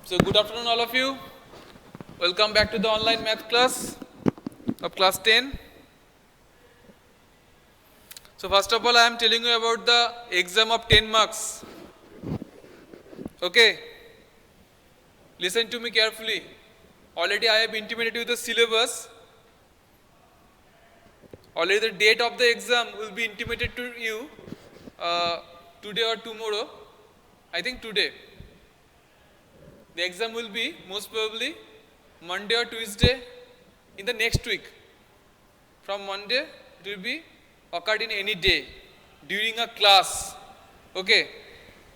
So good afternoon all of you. Welcome back to the online math class of class 10. So first of all I am telling you about the exam of 10 marks. Okay. Listen to me carefully. Already I have intimated you the syllabus. Already the date of the exam will be intimated to you today or tomorrow. I think today. The exam will be most probably Monday or Tuesday in the next week. From Monday it will be occurred in any day during a class. Okay.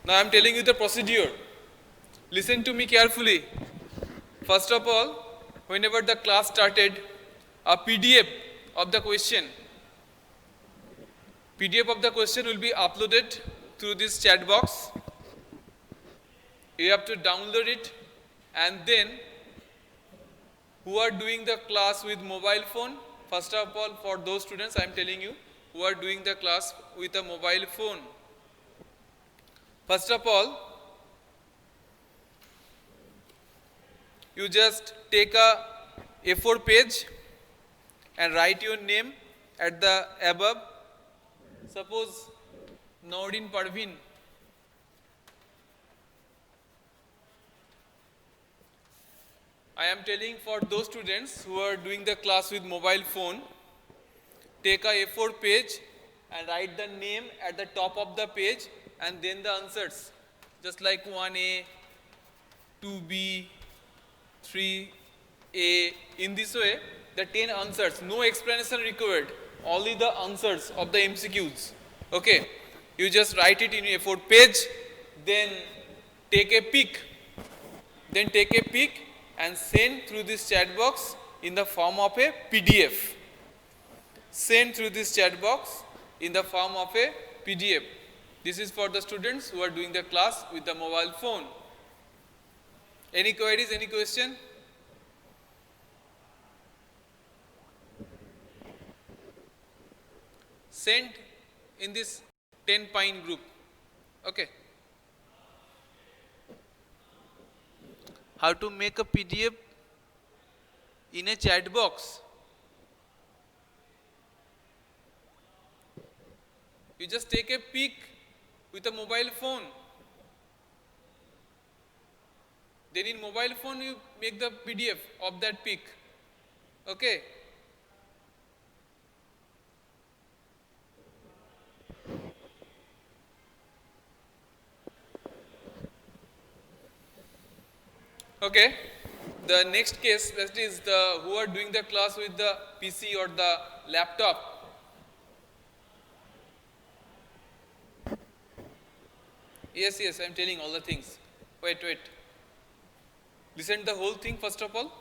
Now I am telling you the procedure. Listen to me carefully. First of all, whenever the class started, a PDF of the question will be uploaded through this chat box. You have to download it, and then who are doing the class with mobile phone, first of all for those students I am telling you who are doing the class with a mobile phone. First of all, you just take a A4 page and write your name at the above. Suppose Noordin Parveen. I am telling for those students who are doing the class with mobile phone, take a A4 page and write the name at the top of the page and then the answers, just like 1A, 2B, 3A. In this way, the 10 answers, no explanation required, only the answers of the MCQs. Okay, you just write it in A4 page, then take a pic, and send through this chat box in the form of a PDF. Send through this chat box in the form of a PDF. This is for the students who are doing the class with the mobile phone. Any queries, any question? Send in this 10 pine group. Okay. How to make a PDF in a chat box? You just take a pic with a mobile phone. Then in mobile phone you make the PDF of that pic. Okay. Okay. The next case, that is the who are doing the class with the PC or the laptop. Yes, I am telling all the things. Wait. Listen the whole thing first of all.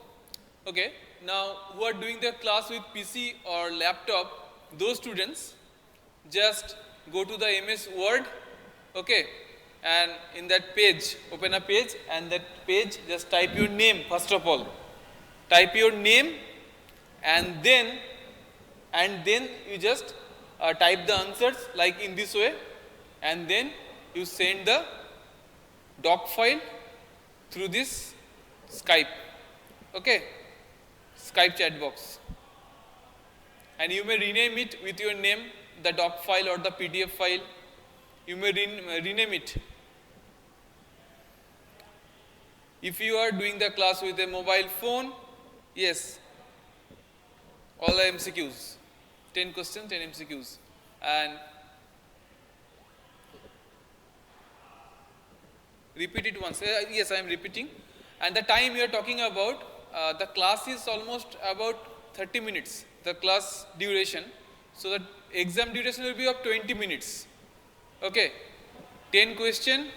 Okay. Now, who are doing the class with PC or laptop, those students just go to the MS Word. Okay. And in that page, open a page, and that page just type your name first of all. Type your name, and then you just type the answers like in this way, and then you send the doc file through this Skype. Okay, Skype chat box, and you may rename it with your name, the doc file or the PDF file. You may rename it. If you are doing the class with a mobile phone, yes, all the MCQs, 10 questions, 10 MCQs, and repeat it once. Yes, I am repeating. And the time you are talking about, the class is almost about 30 minutes, the class duration. So the exam duration will be of 20 minutes. Okay, 10 question,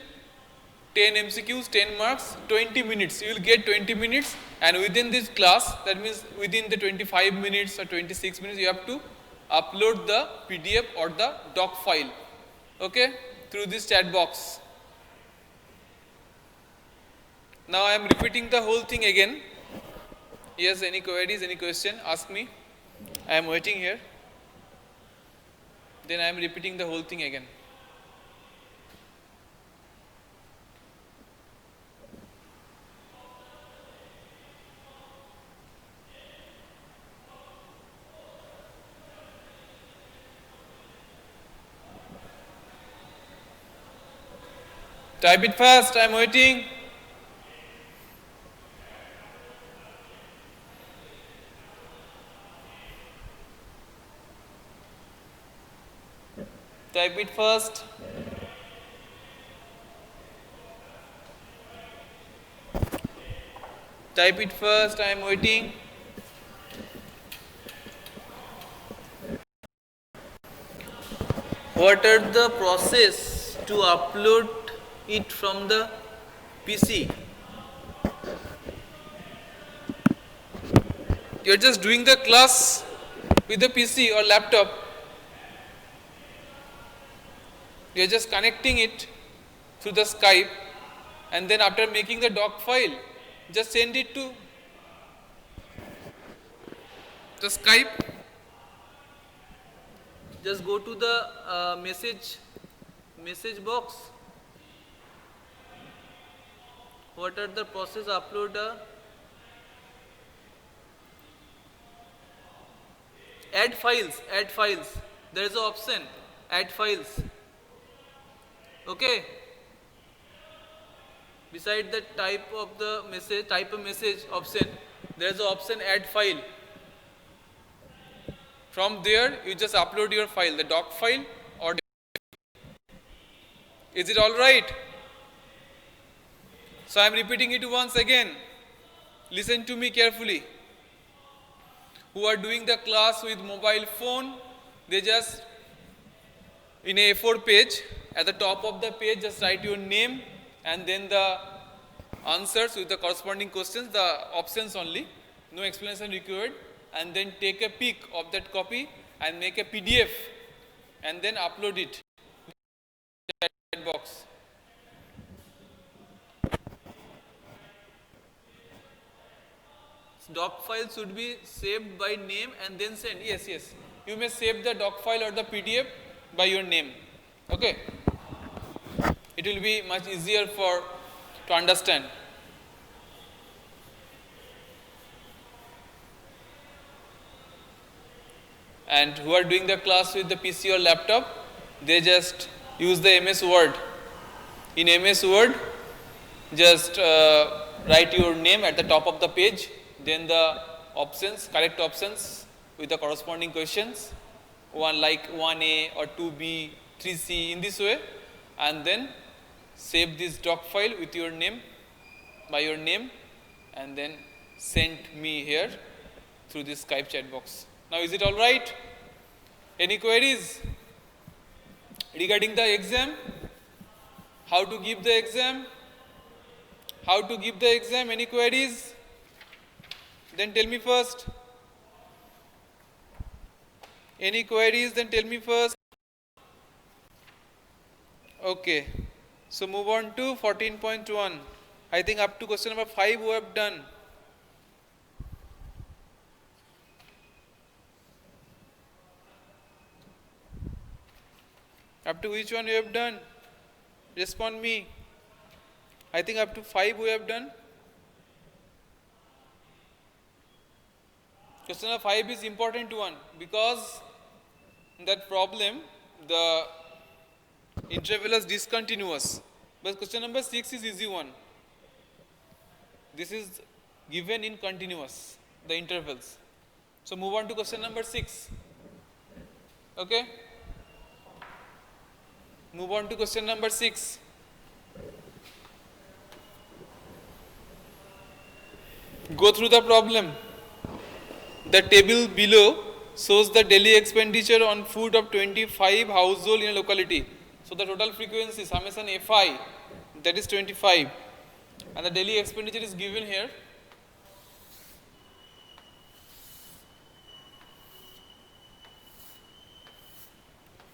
10 MCQs, 10 marks, 20 minutes. You will get 20 minutes, and within this class, that means within the 25 minutes or 26 minutes, you have to upload the PDF or the doc file. Okay, through this chat box. Now I am repeating the whole thing again. Yes, any queries, any question, ask me. I am waiting here. Then I am repeating the whole thing again. Type it fast, I'm waiting. Type it first. Type it first, I am waiting. What are the process to upload it from the PC? You're just doing the class with the PC or laptop. You're just connecting it through the Skype, and then after making the doc file, just send it to the Skype. Just go to the message box. What are the process upload? Add files. There is an option, add files. Okay. Beside the type a message option, there is an option add file. From there, you just upload your file, the doc file or. Is it all right? So I am repeating it once again. Listen to me carefully. Who are doing the class with mobile phone, they just in a A4 page, at the top of the page just write your name and then the answers with the corresponding questions, the options only, no explanation required, and then take a pic of that copy and make a PDF and then upload it in the chat box. Doc file should be saved by name and then send. Yes. You may save the doc file or the PDF by your name. Okay. It will be much easier to understand. And who are doing the class with the PC or laptop, they just use the MS Word. In MS Word, just write your name at the top of the page, then the options, correct options with the corresponding questions, one like 1A or 2B, 3C, in this way, and then save this doc file with your name, by your name, and then send me here through this Skype chat box. Now is it all right? Any queries regarding the exam? How to give the exam? How to give the exam? Any queries? Then tell me first. Any queries? Then tell me first. Okay. So move on to 14.1. I think up to question number 5 we have done. Up to which one you have done? Respond me. I think up to 5 we have done. Question number 5 is important one because in that problem the interval is discontinuous. But question number 6 is easy one. This is given in continuous, the intervals. So move on to question number 6. Okay. Move on to question number 6. Go through the problem. The table below shows the daily expenditure on food of 25 households in a locality. So the total frequency summation Fi, that is 25, and the daily expenditure is given here.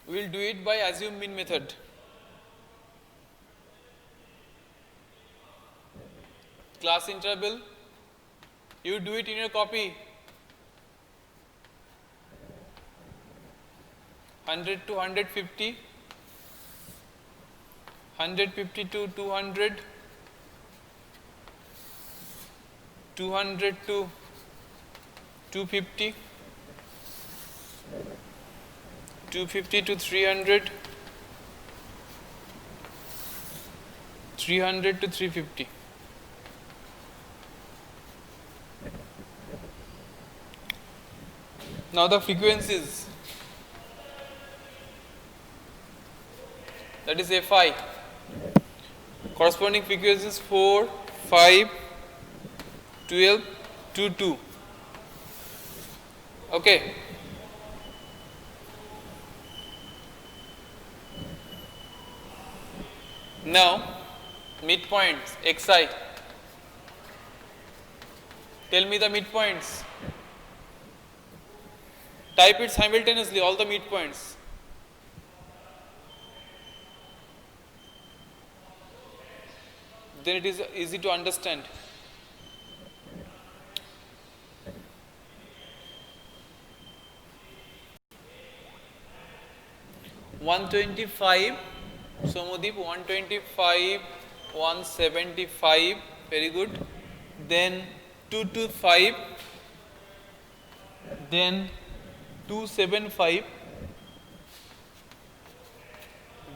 We will do it by assume mean method. Class interval, you do it in your copy. 100 to 150, 150 to 200, 200 to 250, 250 to 300, 300 to 350. Now the frequencies, that is Fi, corresponding frequencies 4, 5, 12, 2, 2. Okay. Now midpoints Xi. Tell me the midpoints. Type it simultaneously, all the midpoints. Then it is easy to understand. $125, Somodeep, 125, 175, very good. Then 225, then 275,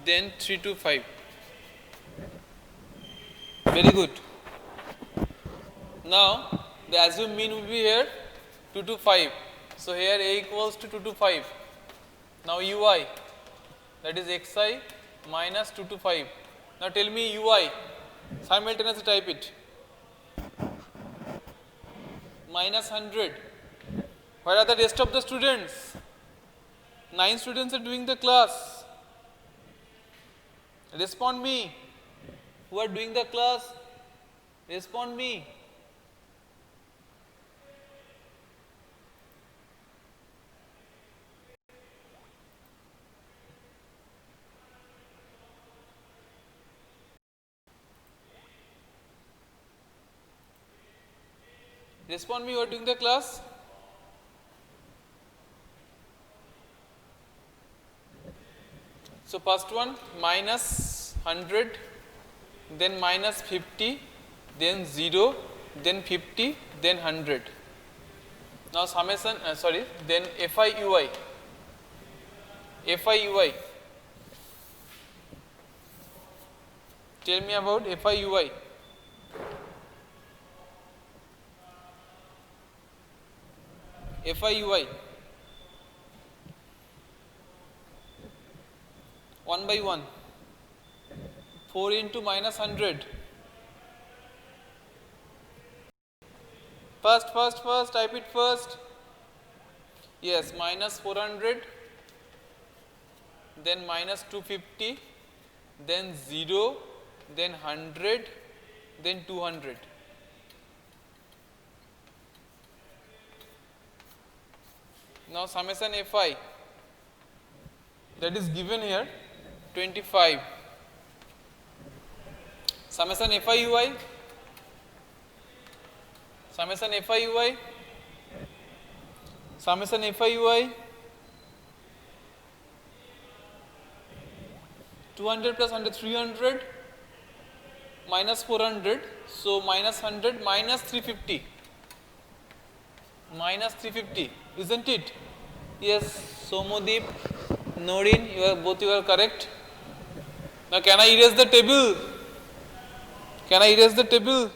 then 325. Very good. Now the assumed mean will be here 225. So here A equals to 225. Now Ui, that is Xi minus 225. Now tell me Ui, simultaneously type it. Minus 100. Where are the rest of the students? 9 students are doing the class. Respond me. Who are doing the class? Respond me. Respond me, who are doing the class? So first one minus 100, then minus 50, then 0, then 50, then 100. Now summation, then FIUI. FIUI. Tell me about FIUI. FIUI. 1 by 1. 4 into minus 100. First, type it first. Yes, minus 400, then minus 250, then 0, then 100, then 200. Now summation Fi, that is given here 25. Summation FIUI. Summation FIUI. Summation FIUI. 200 plus 100, 300 minus 400. So minus 100 minus 350. Minus 350, isn't it? Yes, Somodeep, Noreen, both you are correct. Now can I erase the table? Can I erase the table?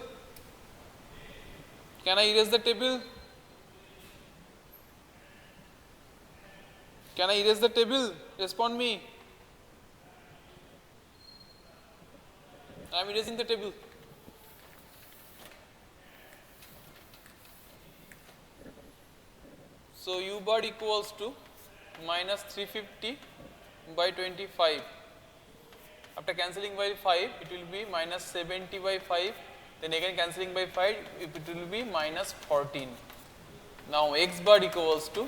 Can I erase the table? Can I erase the table? Respond me. I am erasing the table. So U bar equals to minus 350 by 25. After cancelling by 5, it will be minus 70 by 5. Then again cancelling by 5, it will be minus 14. Now X bar equals to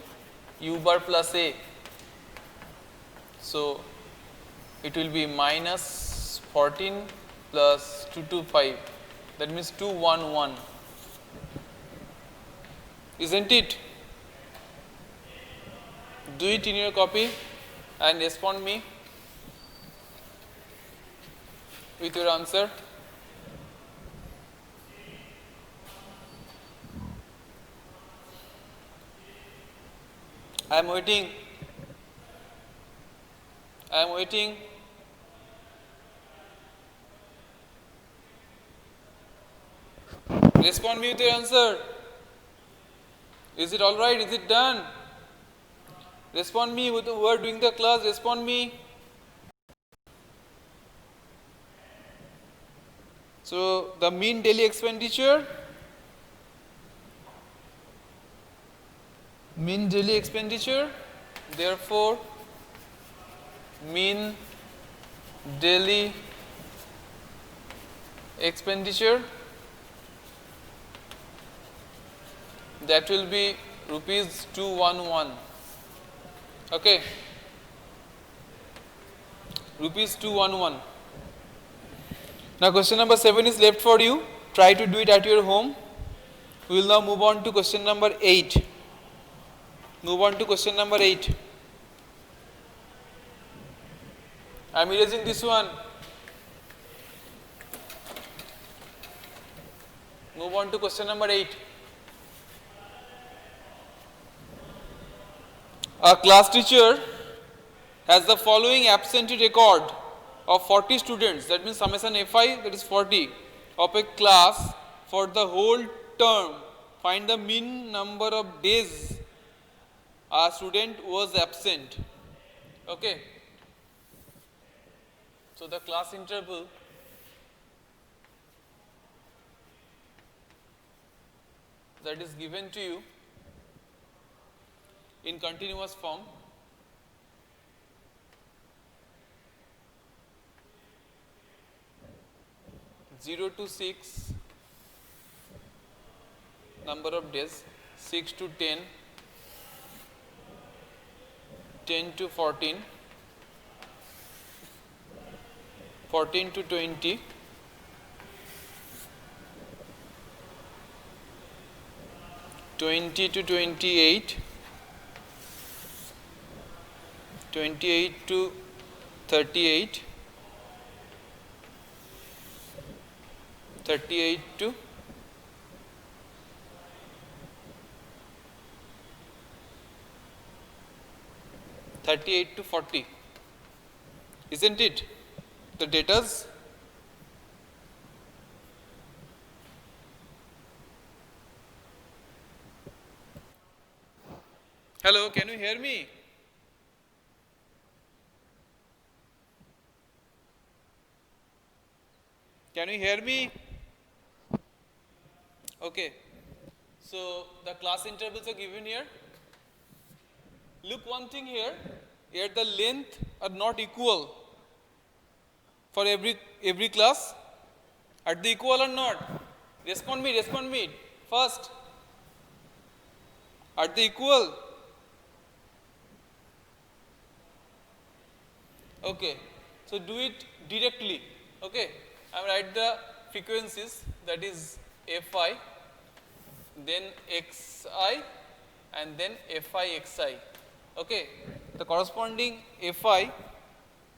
U bar plus A. So it will be minus 14 plus 225. That means 211. Isn't it? Do it in your copy and respond me with your answer. I am waiting. I am waiting. Respond me with your answer. Is it all right? Is it done? Respond me with who are doing the class. Respond me. So the mean daily expenditure. Mean daily expenditure. Therefore, mean daily expenditure, that will be rupees 211. Okay, rupees 211. Now question number 7 is left for you. Try to do it at your home. We will now move on to question number 8. Move on to question number 8. I am erasing this one. Move on to question number 8. A class teacher has the following absentee record of 40 students, that means summation Fi, that is 40, of a class for the whole term. Find the mean number of days a student was absent. Okay. So the class interval that is given to you in continuous form (0 to 6) number of days, 6 to 10, 10 to 14, 14 to 20, 20 to 28, 28 to 38, 38 to 38 to 40, isn't it? The datas. Hello, can you hear me? Can you hear me? Okay. So the class intervals are given here. Look one thing here. Here the length are not equal for every class. Are they equal or not? Respond me. First. Are they equal? Okay. So do it directly. Okay. I will write the frequencies, that is Fi, then Xi, and then Fi Xi. Okay. The corresponding Fi,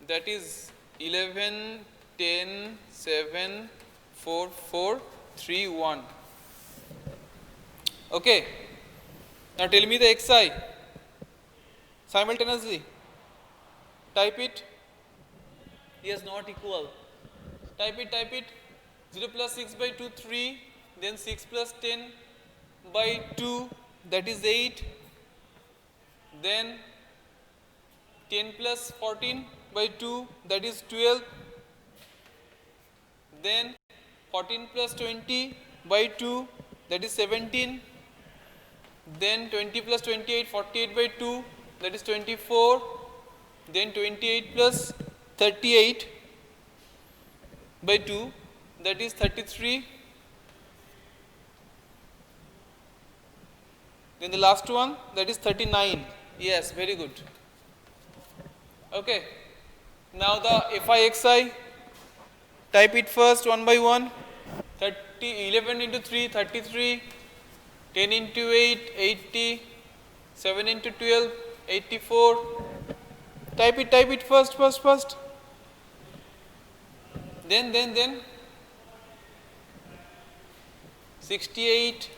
that is 11, 10, 7, 4, 4, 3, 1. Okay. Now tell me the Xi simultaneously. Type it. Yes, not equal. Type it. 0 plus 6 by 2, 3. Then 6 plus 10 by 2, that is 8. Then 10 plus 14 by 2, that is 12. Then 14 plus 20 by 2, that is 17. Then 20 plus 28, 48 by 2, that is 24. Then 28 plus 38 by 2, that is 33. Then the last one, that is 39. Yes, very good. Okay. Now the Fi, type it first one by one. 11 into 3, 33. 10 into 8, 80. 7 into 12, 84. Type it first. Then 68.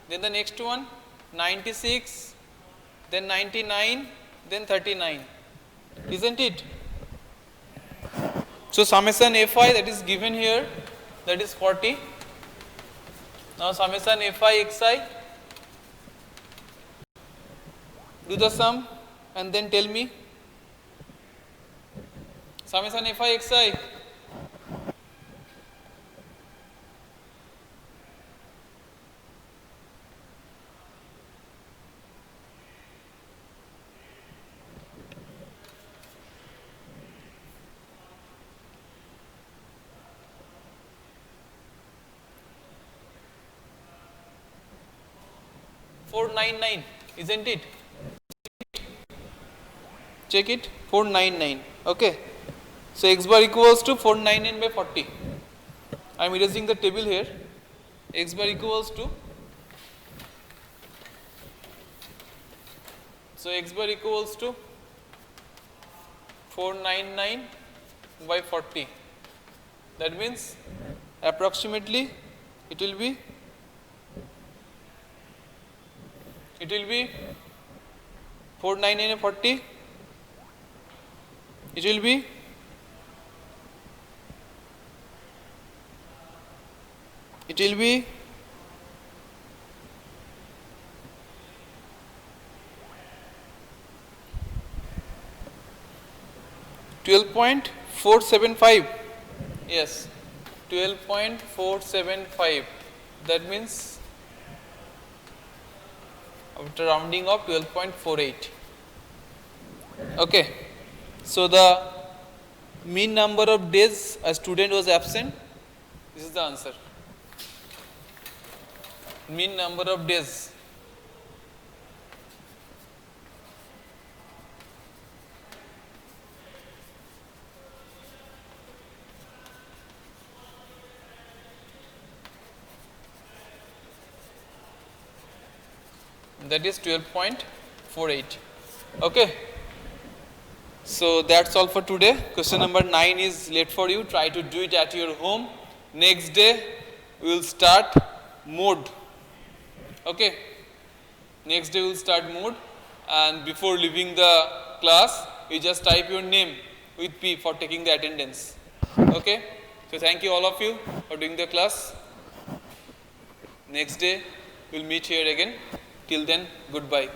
Then the next one, 96. Then 99. Then 39. Isn't it? So summation Fi that is given here, that is 40. Now summation fi xi, do the sum and then tell me. Summation fi xi. $499, isn't it? Check it, 499. Okay. So x bar equals to 499 by 40. I am erasing the table here. X bar equals to, so x bar equals to 499 by 40. That means approximately it will be 499 and 40. It will be 12.475. Yes, 12.475. That means after rounding off 12.48. Okay. So the mean number of days a student was absent, this is the answer. Mean number of days. That is 12.48. Okay. So that's all for today. Question number 9 is late for you. Try to do it at your home. Next day we will start mode. Okay. Next day we will start mode, and before leaving the class, you just type your name with P for taking the attendance. Okay. So thank you all of you for doing the class. Next day we'll meet here again. Till then, goodbye.